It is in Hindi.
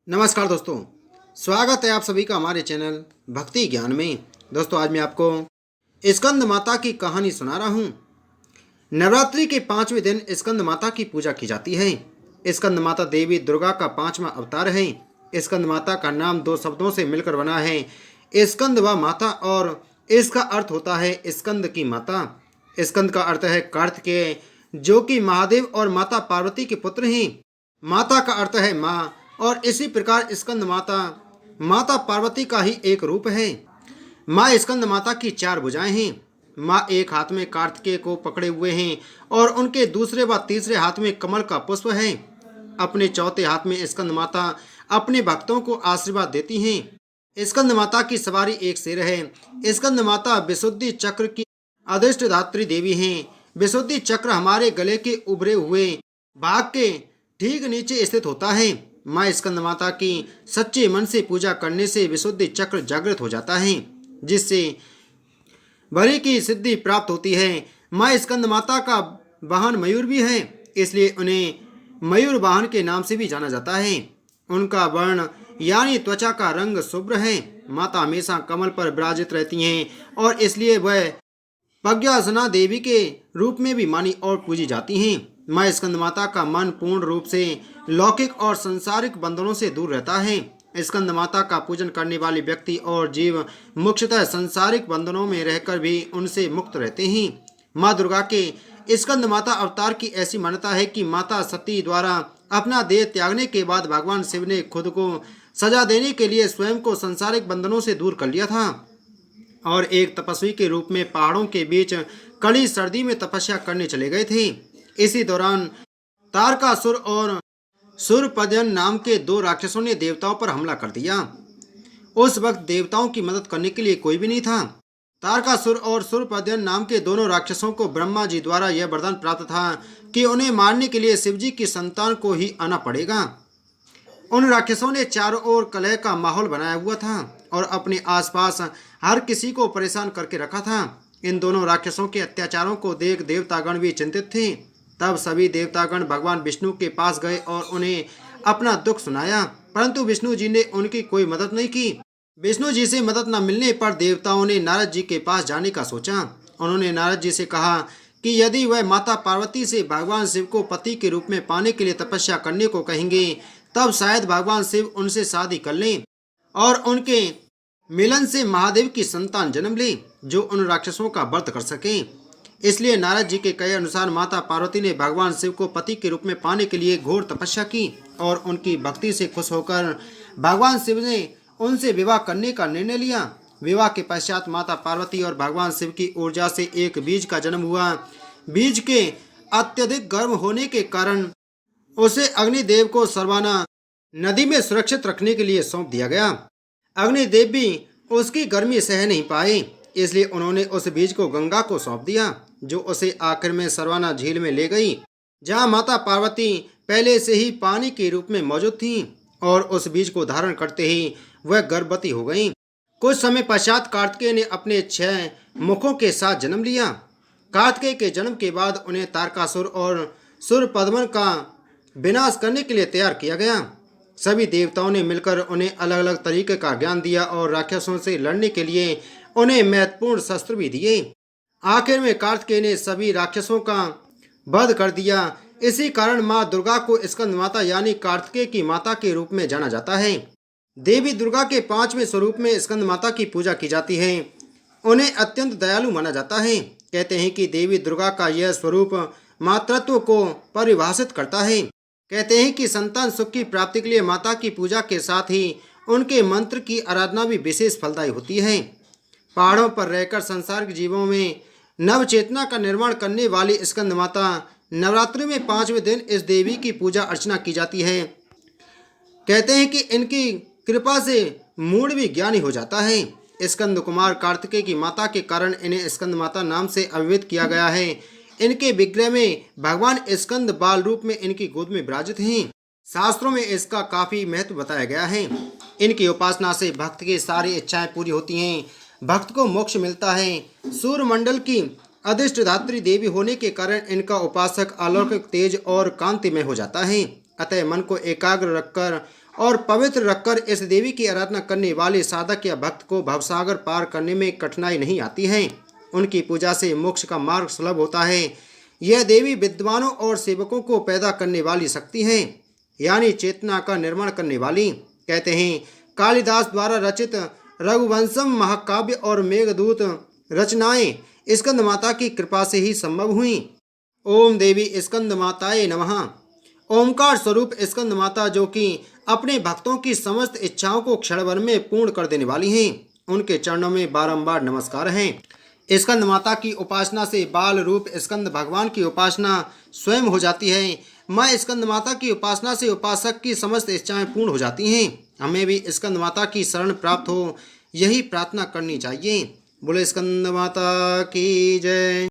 नमस्कार दोस्तों, स्वागत है आप सभी का हमारे चैनल भक्ति ज्ञान में। दोस्तों, आज मैं आपको स्कंद माता की कहानी सुना रहा हूँ। नवरात्रि के 5वें दिन स्कंद माता की पूजा की जाती है। स्कंद माता देवी दुर्गा का 5वां अवतार है। स्कंद माता का नाम दो शब्दों से मिलकर बना है, स्कंद व माता, और इसका अर्थ होता है स्कंद की माता। स्कंद का अर्थ है कार्तिकेय, जो कि महादेव और माता पार्वती के पुत्र हैं। माता का अर्थ है माँ, और इसी प्रकार स्कंद माता माता पार्वती का ही एक रूप है। माँ स्कंद माता की 4 भुजाएं हैं। माँ एक हाथ में कार्तिकेय को पकड़े हुए हैं और उनके दूसरे व तीसरे हाथ में कमल का पुष्प है। अपने चौथे हाथ में स्कंद माता अपने भक्तों को आशीर्वाद देती हैं। स्कंद माता की सवारी एक शेर है। स्कंद माता विशुद्धि चक्र की अधिष्ठात्री देवी हैं। विशुद्धि चक्र हमारे गले के उभरे हुए भाग के ठीक नीचे स्थित होता है। माँ स्कंद माता की सच्चे मन से पूजा करने से विशुद्धि चक्र जागृत हो जाता है, जिससे बलि की सिद्धि प्राप्त होती है। माँ स्कंद माता का वाहन मयूर भी है, इसलिए उन्हें मयूर वाहन के नाम से भी जाना जाता है। उनका वर्ण यानी त्वचा का रंग शुभ्र है। माता हमेशा कमल पर विराजित रहती हैं और इसलिए वह प्रज्ञासना देवी के रूप में भी मानी और पूजी जाती हैं। माँ स्कंद माता का मन पूर्ण रूप से लौकिक और संसारिक बंधनों से दूर रहता है। स्कंद माता का पूजन करने वाले व्यक्ति और जीव मुख्यतः संसारिक बंधनों में रहकर भी उनसे मुक्त रहते हैं। माँ दुर्गा के स्कंद माता अवतार की ऐसी मान्यता है कि माता सती द्वारा अपना देह त्यागने के बाद भगवान शिव ने खुद को सजा देने के लिए स्वयं को संसारिक बंधनों से दूर कर लिया था और एक तपस्वी के रूप में पहाड़ों के बीच कड़ी सर्दी में तपस्या करने चले गए थे। इसी दौरान तारकासुर और सूर्यपदयन नाम के 2 राक्षसों ने देवताओं पर हमला कर दिया। उस वक्त देवताओं की मदद करने के लिए कोई भी नहीं था। तारकासुर और सूर्यपदयन नाम के दोनों राक्षसों को ब्रह्मा जी द्वारा यह वरदान प्राप्त था कि उन्हें मारने के लिए शिवजी की संतान को ही आना पड़ेगा। उन राक्षसों ने चारों ओर कलह का माहौल बनाया हुआ था और अपने आसपास हर किसी को परेशान करके रखा था। इन दोनों राक्षसों के अत्याचारों को देख देवतागण भी चिंतित थे। तब सभी देवतागण भगवान विष्णु के पास गए और उन्हें अपना दुख सुनाया, परंतु विष्णु जी ने उनकी कोई मदद नहीं की। विष्णु जी से मदद न मिलने पर देवताओं ने नारद जी के पास जाने का सोचा। उन्होंने नारद जी से कहा कि यदि वह माता पार्वती से भगवान शिव को पति के रूप में पाने के लिए तपस्या करने को कहेंगे, तब शायद भगवान शिव उनसे शादी कर लें और उनके मिलन से महादेव की संतान जन्म ले, जो उन राक्षसों का व्रत कर सके। इसलिए नारद जी के कहे अनुसार माता पार्वती ने भगवान शिव को पति के रूप में पाने के लिए घोर तपस्या की और उनकी भक्ति से खुश होकर भगवान शिव ने उनसे विवाह करने का निर्णय लिया। विवाह के पश्चात माता पार्वती और भगवान शिव की ऊर्जा से एक बीज का जन्म हुआ। बीज के अत्यधिक गर्म होने के कारण उसे अग्निदेव को सरवाना नदी में सुरक्षित रखने के लिए सौंप दिया गया। अग्निदेव भी उसकी गर्मी सह नहीं पाए, इसलिए उन्होंने उस बीज को गंगा को सौंप दिया, जो उसे आखिर में सरवाना झील में ले गई, जहां माता पार्वती पहले से ही पानी के रूप में मौजूद थीं और उस बीज को धारण करते ही वह गर्भवती हो गईं। कुछ समय पश्चात कार्तिकेय ने अपने 6 मुखों के साथ जन्म लिया। कार्तिकेय के जन्म के बाद उन्हें तारकासुर और सूर्यपद्मन का विनाश करने के लिए तैयार किया गया। सभी देवताओं ने मिलकर उन्हें अलग अलग तरीके का ज्ञान दिया और राक्षसों से लड़ने के लिए उन्हें महत्वपूर्ण शस्त्र भी दिए। आखिर में कार्तिकेय ने सभी राक्षसों का वध कर दिया। इसी कारण माँ दुर्गा को स्कंद माता यानी कार्तिकेय की माता के रूप में जाना जाता है। देवी दुर्गा के 5वें स्वरूप में स्कंद माता की पूजा की जाती है। उन्हें अत्यंत दयालु माना जाता है। कहते हैं कि देवी दुर्गा का यह स्वरूप मातृत्व को परिभाषित करता है। कहते हैं कि संतान सुख की प्राप्ति के लिए माता की पूजा के साथ ही उनके मंत्र की आराधना भी विशेष फलदायी होती है। पहाड़ों पर रहकर संसारिक जीवों में नव चेतना का निर्माण करने वाली स्कंद माता नवरात्रि में 5वें दिन इस देवी की पूजा अर्चना की जाती है। कहते हैं कि इनकी कृपा से मूड भी ज्ञानी हो जाता है। स्कंद कुमार कार्तिकेय की माता के कारण इन्हें स्कंद माता नाम से अभिहित किया गया है। इनके विग्रह में भगवान स्कंद बाल रूप में इनकी गोद में विराजित हैं। शास्त्रों में इसका काफी महत्व बताया गया है। इनकी उपासना से भक्त की सारी इच्छाएं पूरी होती हैं, भक्त को मोक्ष मिलता है। सूर्यमंडल की अधिष्ठात्री देवी होने के कारण इनका उपासक अलौकिक तेज और कांतिमय हो जाता है। अतः मन को एकाग्र रखकर और पवित्र रखकर इस देवी की आराधना करने वाले साधक या भक्त को भवसागर पार करने में कठिनाई नहीं आती है। उनकी पूजा से मोक्ष का मार्ग सुलभ होता है। यह देवी विद्वानों और सेवकों को पैदा करने वाली शक्ति है, यानी चेतना का निर्माण करने वाली। कहते हैं कालिदास द्वारा रचित रघुवंशम महाकाव्य और मेघदूत रचनाएं स्कंद माता की कृपा से ही संभव हुई। ओम देवी स्कंद माताए नमः। ओमकार स्वरूप स्कंद माता, जो कि अपने भक्तों की समस्त इच्छाओं को क्षण भर में पूर्ण कर देने वाली हैं, उनके चरणों में बारंबार नमस्कार हैं। स्कंद माता की उपासना से बाल रूप स्कंद भगवान की उपासना स्वयं हो जाती है। माँ स्कंद माता की उपासना से उपासक की समस्त इच्छाएं पूर्ण हो जाती हैं। हमें भी स्कंद माता की शरण प्राप्त हो, यही प्रार्थना करनी चाहिए। बोले स्कंद माता की जय।